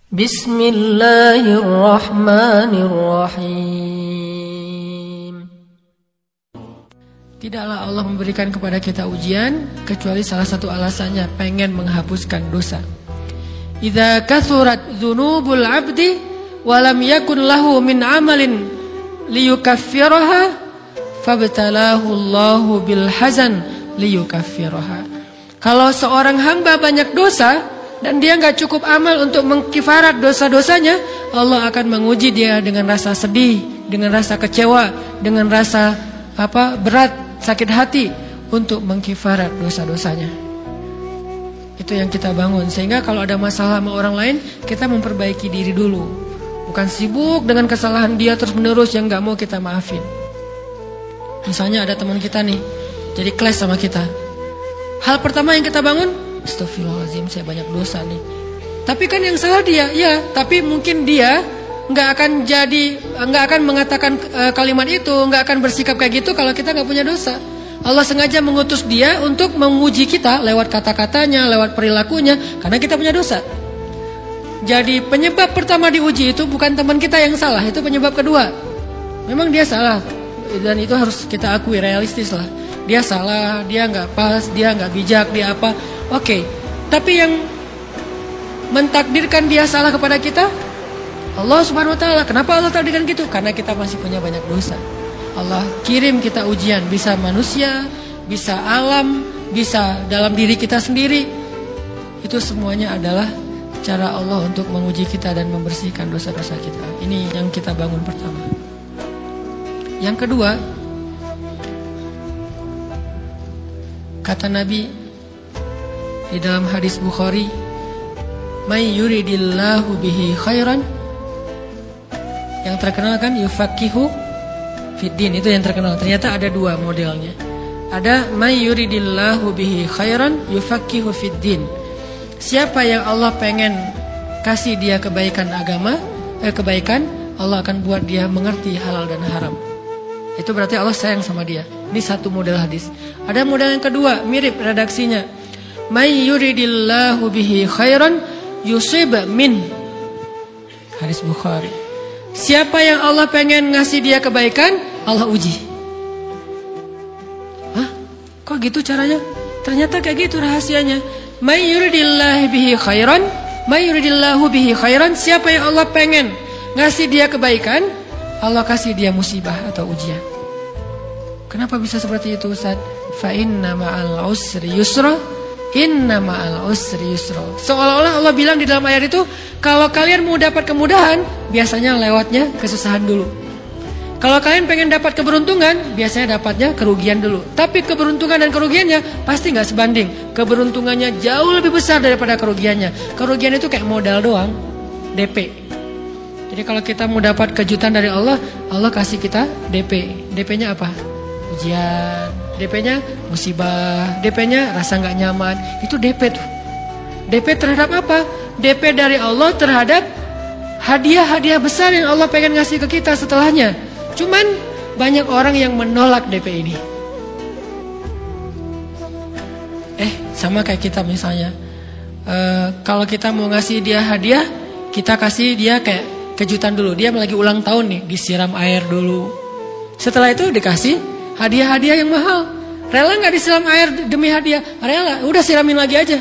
Bismillahirrahmanirrahim. Tidaklah Allah memberikan kepada kita ujian kecuali salah satu alasannya pengen menghapuskan dosa. Idza kathurat dzunubul 'abdi wa lam yakun lahu min 'amalin liyukaffiraha fabtalahu Allahu bil hazan liyukaffiraha. Kalau seorang hamba banyak dosa dan dia nggak cukup amal untuk mengkifarat dosa-dosanya, Allah akan menguji dia dengan rasa sedih, dengan rasa kecewa, dengan rasa berat, sakit hati untuk mengkifarat dosa-dosanya. Itu yang kita bangun, sehingga kalau ada masalah sama orang lain, kita memperbaiki diri dulu, bukan sibuk dengan kesalahan dia terus menerus yang nggak mau kita maafin. Misalnya ada teman kita nih, jadi clash sama kita. Hal pertama yang kita bangun, astagfirullahaladzim, saya banyak dosa nih. Tapi kan yang salah dia, ya. Tapi mungkin dia nggak akan mengatakan kalimat itu, nggak akan bersikap kayak gitu kalau kita nggak punya dosa. Allah sengaja mengutus dia untuk menguji kita lewat kata-katanya, lewat perilakunya, karena kita punya dosa. Jadi penyebab pertama diuji itu bukan teman kita yang salah, itu penyebab kedua. Memang dia salah, dan itu harus kita akui, realistis lah. Dia salah, dia nggak pas, dia nggak bijak, dia apa. Oke, tapi yang mentakdirkan dia salah kepada kita Allah Subhanahu wa taala. Kenapa Allah takdirkan gitu? Karena kita masih punya banyak dosa. Allah kirim kita ujian, bisa manusia, bisa alam, bisa dalam diri kita sendiri. Itu semuanya adalah cara Allah untuk menguji kita dan membersihkan dosa-dosa kita. Ini yang kita bangun pertama. Yang kedua, kata Nabi di dalam hadis Bukhari, may yuridillahu bihi khairan, yang terkenal kan yufaqihu fiddin, itu yang terkenal. Ternyata ada dua modelnya. Ada may yuridillahu bihi khairan yufaqihu fiddin. Siapa yang Allah pengen kasih dia kebaikan agama, kebaikan, Allah akan buat dia mengerti halal dan haram. Itu berarti Allah sayang sama dia. Ini satu model hadis. Ada model yang kedua, mirip redaksinya. May yuridillahu bihi khairan yusib min. Hadis Bukhari. Siapa yang Allah pengen ngasih dia kebaikan, Allah uji. Hah? Kok gitu caranya? Ternyata kayak gitu rahasianya. May yuridillahu bihi khairan, may yuridillahu bihi khairan. Siapa yang Allah pengen ngasih dia kebaikan, Allah kasih dia musibah atau ujian. Kenapa bisa seperti itu, Ustaz? Fa inna ma'al usri yusra, inna ma'al usri yusra. Seolah-olah Allah bilang di dalam ayat itu, kalau kalian mau dapat kemudahan, biasanya lewatnya kesusahan dulu. Kalau kalian pengen dapat keberuntungan, biasanya dapatnya kerugian dulu. Tapi keberuntungan dan kerugiannya pasti nggak sebanding. Keberuntungannya jauh lebih besar daripada kerugiannya. Kerugian itu kayak modal doang, DP. Jadi kalau kita mau dapat kejutan dari Allah, Allah kasih kita DP. DP-nya apa? Ujian. DP-nya musibah. DP-nya rasa nggak nyaman. Itu DP tuh. DP terhadap apa? DP dari Allah terhadap hadiah-hadiah besar yang Allah pengen ngasih ke kita setelahnya. Cuman banyak orang yang menolak DP ini. Sama kayak kita misalnya. Kalau kita mau ngasih dia hadiah, kita kasih dia kayak kejutan dulu. Dia lagi ulang tahun nih, disiram air dulu. Setelah itu dikasih hadiah-hadiah yang mahal. Rela gak disiram air demi hadiah? Rela, udah siramin lagi aja.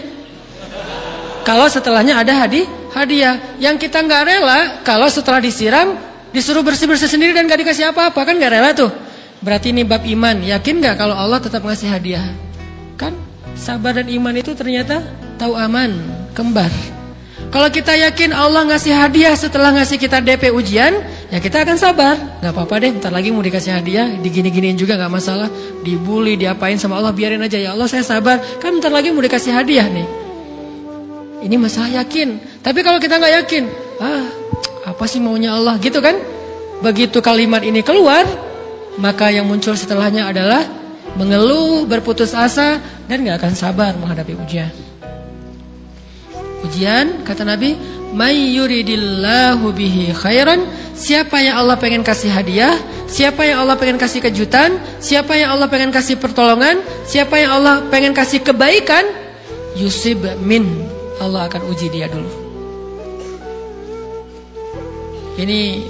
Kalau setelahnya ada hadiah. Yang kita gak rela, kalau setelah disiram disuruh bersih-bersih sendiri dan gak dikasih apa-apa, kan gak rela tuh. Berarti ini bab iman. Yakin gak kalau Allah tetap ngasih hadiah? Kan sabar dan iman itu ternyata tahu aman, kembar. Kalau kita yakin Allah ngasih hadiah setelah ngasih kita DP ujian, ya kita akan sabar. Gak apa-apa deh, bentar lagi mau dikasih hadiah, digini-giniin juga gak masalah. Dibully, diapain sama Allah, biarin aja. Ya Allah saya sabar, kan bentar lagi mau dikasih hadiah nih. Ini masalah yakin. Tapi kalau kita gak yakin, apa sih maunya Allah, gitu kan? Begitu kalimat ini keluar, maka yang muncul setelahnya adalah mengeluh, berputus asa, dan gak akan sabar menghadapi ujian. Ujian, kata Nabi, may yuridillahu bihi khairan. Siapa yang Allah pengen kasih hadiah, siapa yang Allah pengen kasih kejutan, siapa yang Allah pengen kasih pertolongan, siapa yang Allah pengen kasih kebaikan, yusib min, Allah akan uji dia dulu. Ini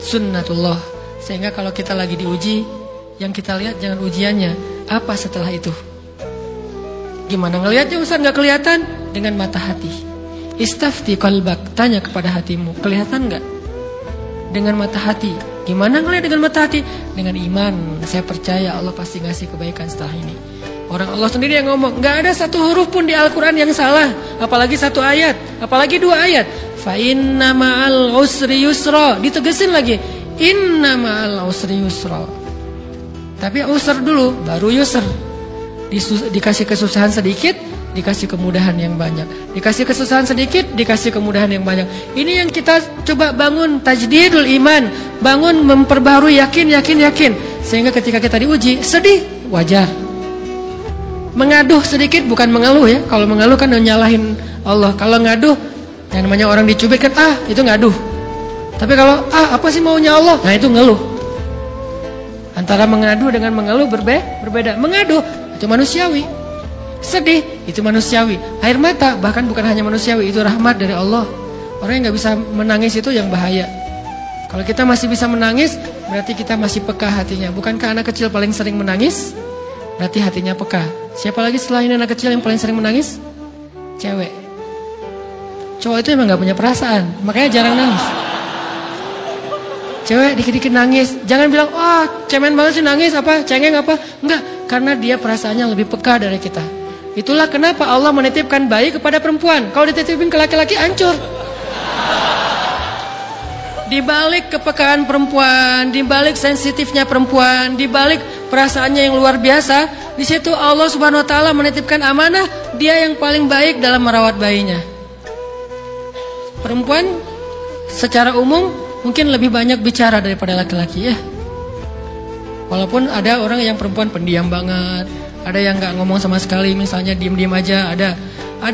sunnatullah. Sehingga kalau kita lagi diuji, yang kita lihat jangan ujiannya, apa setelah itu. Gimana ngelihatnya Ustaz nggak kelihatan? Dengan mata hati. Istafti qalbak, tanya kepada hatimu, kelihatan nggak? Dengan mata hati. Gimana ngelihat dengan mata hati? Dengan iman. Saya percaya Allah pasti ngasih kebaikan setelah ini. Orang Allah sendiri yang ngomong, nggak ada satu huruf pun di Al-Quran yang salah, apalagi satu ayat, apalagi dua ayat. Fa inna ma'al usri yusra, ditegesin lagi, inna ma'al usri yusra. Tapi usr dulu, baru yusr. Dikasih kesusahan sedikit, dikasih kemudahan yang banyak. Dikasih kesusahan sedikit, dikasih kemudahan yang banyak. Ini yang kita coba bangun tajdidul iman, bangun memperbarui yakin. Sehingga ketika kita diuji, sedih, wajar. Mengaduh sedikit bukan mengeluh ya. Kalau mengeluh kan nyalahin Allah. Kalau ngaduh, yang namanya orang dicubit kan itu ngaduh. Tapi kalau apa sih maunya Allah? Nah itu ngeluh. Antara mengadu dengan mengeluh berbeda. Mengaduh itu manusiawi. Sedih itu manusiawi. Air mata bahkan bukan hanya manusiawi, itu rahmat dari Allah. Orang yang nggak bisa menangis itu yang bahaya. Kalau kita masih bisa menangis, berarti kita masih peka hatinya. Bukankah anak kecil paling sering menangis? Berarti hatinya peka. Siapa lagi selain anak kecil yang paling sering menangis? Cewek. Cowok itu emang gak punya perasaan, makanya jarang nangis. Cewek dikit-dikit nangis. Jangan bilang, cemen banget sih nangis, cengeng apa. Enggak, karena dia perasaannya lebih peka dari kita. Itulah kenapa Allah menitipkan bayi kepada perempuan. Kalau dititipin ke laki-laki, hancur. Di balik kepekaan perempuan, di balik sensitifnya perempuan, di balik perasaannya yang luar biasa, di situ Allah Subhanahu wa taala menitipkan amanah, dia yang paling baik dalam merawat bayinya. Perempuan secara umum mungkin lebih banyak bicara daripada laki-laki ya. Walaupun ada orang yang perempuan pendiam banget, ada yang nggak ngomong sama sekali, misalnya diem-diem aja, ada.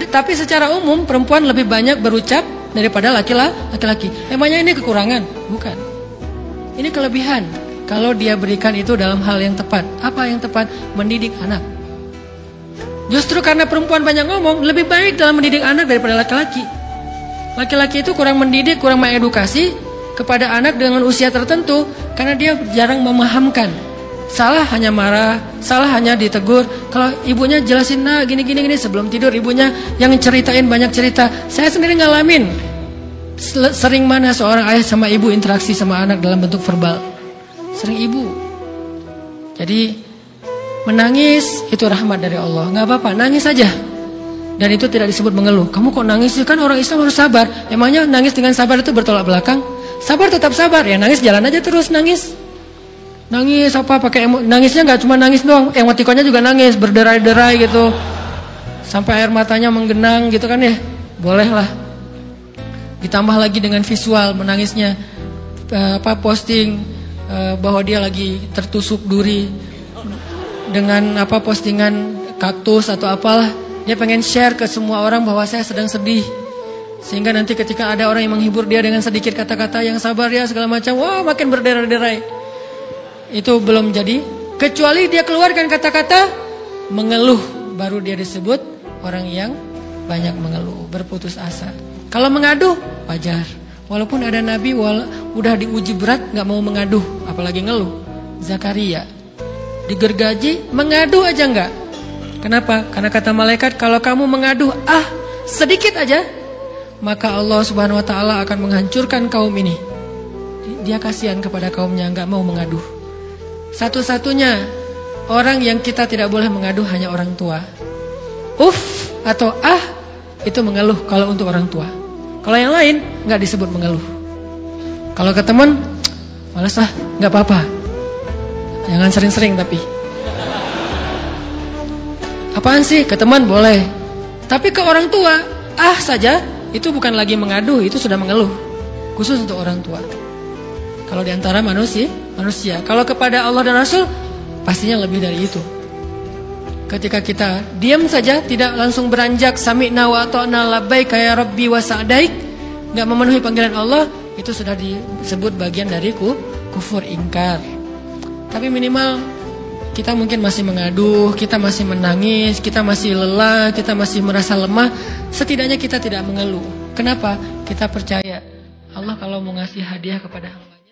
Tapi secara umum perempuan lebih banyak berucap daripada laki-laki. Emangnya ini kekurangan? Bukan. Ini kelebihan. Kalau dia berikan itu dalam hal yang tepat. Apa yang tepat? Mendidik anak. Justru karena perempuan banyak ngomong, lebih baik dalam mendidik anak daripada laki-laki. Laki-laki itu kurang mendidik, kurang mengedukasi kepada anak dengan usia tertentu, karena dia jarang memahamkan. Salah hanya marah, salah hanya ditegur. Kalau ibunya jelasin, gini sebelum tidur ibunya yang ceritain banyak cerita. Saya sendiri ngalamin. Sering mana seorang ayah sama ibu interaksi sama anak dalam bentuk verbal. Sering ibu. Jadi menangis itu rahmat dari Allah. Gak apa-apa, nangis saja. Dan itu tidak disebut mengeluh. Kamu kok nangis? Kan orang Islam harus sabar. Emangnya nangis dengan sabar itu bertolak belakang? Sabar tetap sabar. Ya nangis jalan aja terus nangis. Nangis pakai nangisnya nggak cuma nangis doang, emotikonnya juga nangis, berderai-derai gitu, sampai air matanya menggenang gitu kan ya, boleh lah. Ditambah lagi dengan visual menangisnya, posting bahwa dia lagi tertusuk duri dengan postingan kaktus atau apalah, dia pengen share ke semua orang bahwa saya sedang sedih, sehingga nanti ketika ada orang yang menghibur dia dengan sedikit kata-kata yang sabar ya segala macam, wah makin berderai-derai. Itu belum jadi, kecuali dia keluarkan kata-kata mengeluh, baru dia disebut orang yang banyak mengeluh, berputus asa. Kalau mengaduh, wajar. Walaupun ada nabi udah diuji berat gak mau mengaduh, apalagi ngeluh. Zakaria digergaji, mengadu aja enggak. Kenapa? Karena kata malaikat, kalau kamu mengaduh sedikit aja, maka Allah Subhanahu wa taala akan menghancurkan kaum ini. Dia kasihan kepada kaumnya, enggak mau mengaduh. Satu-satunya orang yang kita tidak boleh mengadu hanya orang tua. Atau itu mengeluh kalau untuk orang tua. Kalau yang lain enggak disebut mengeluh. Kalau ke teman, malas enggak apa-apa. Jangan sering-sering tapi. Apaan sih? Ke teman boleh. Tapi ke orang tua, saja, itu bukan lagi mengadu, itu sudah mengeluh. Khusus untuk orang tua. Kalau diantara manusia. Kalau kepada Allah dan Rasul, pastinya lebih dari itu. Ketika kita diam saja, tidak langsung beranjak sami'na wa ata'na labbaika ya rabbi wa sa'daik, enggak memenuhi panggilan Allah, itu sudah disebut bagian dari kufur ingkar. Tapi minimal kita mungkin masih mengaduh, kita masih menangis, kita masih lelah, kita masih merasa lemah. Setidaknya kita tidak mengeluh. Kenapa? Kita percaya Allah kalau mau ngasih hadiah kepada hamba